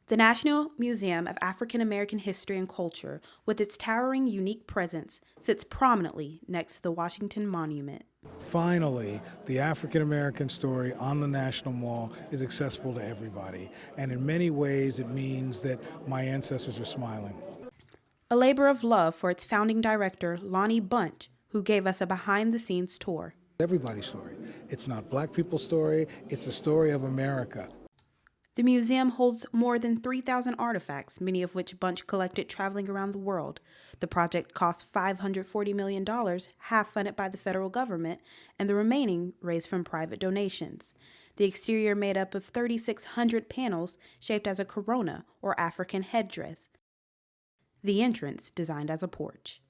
The National Museum of African American History and Culture, with its towering, unique presence, sits prominently next to the Washington Monument. Finally, the African American story on the National Mall is accessible to everybody, and in many ways it means that my ancestors are smiling. A labor of love for its founding director, Lonnie Bunch, who gave us a behind-the-scenes tour. Everybody's story. It's not black people's story, it's a story of America. The museum holds more than 3,000 artifacts, many of which Bunch collected traveling around the world. The project cost $540 million, half funded by the federal government, and the remaining raised from private donations. The exterior made up of 3,600 panels shaped as a corona or African headdress. The entrance designed as a porch.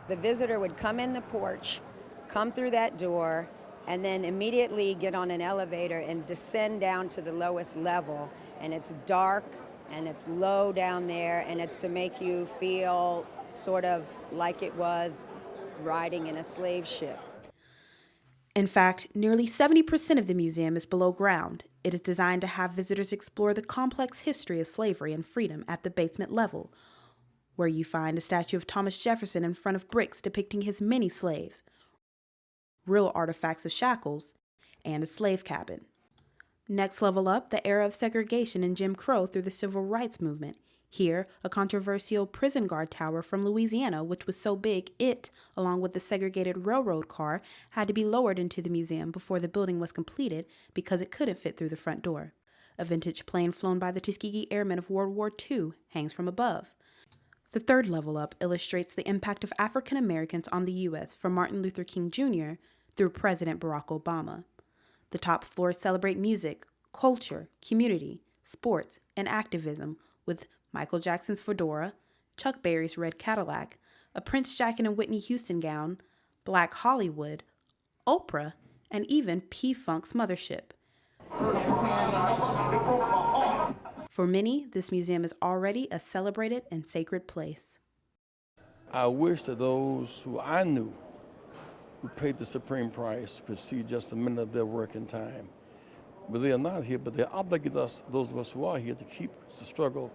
The visitor would come in the porch, come through that door, and then immediately get on an elevator and descend down to the lowest level. And it's dark and it's low down there, and it's to make you feel sort of like it was riding in a slave ship. In fact, nearly 70% of the museum is below ground. It is designed to have visitors explore the complex history of slavery and freedom at the basement level, where you find a statue of Thomas Jefferson in front of bricks depicting his many slaves, real artifacts of shackles, and a slave cabin. Next level up, the era of segregation and Jim Crow through the Civil Rights Movement. Here, a controversial prison guard tower from Louisiana, which was so big it, along with the segregated railroad car, had to be lowered into the museum before the building was completed because it couldn't fit through the front door. A vintage plane flown by the Tuskegee Airmen of World War II hangs from above. The third level up illustrates the impact of African Americans on the U.S. from Martin Luther King Jr. through President Barack Obama. The top floors celebrate music, culture, community, sports, and activism with Michael Jackson's fedora, Chuck Berry's red Cadillac, a Prince jacket and Whitney Houston gown, Black Hollywood, Oprah, and even P-Funk's mothership. For many, this museum is already a celebrated and sacred place. I wish that those who I knew who paid the supreme price could see just a minute of their work in time. But they are not here, but they obligate us, those of us who are here, to keep the struggle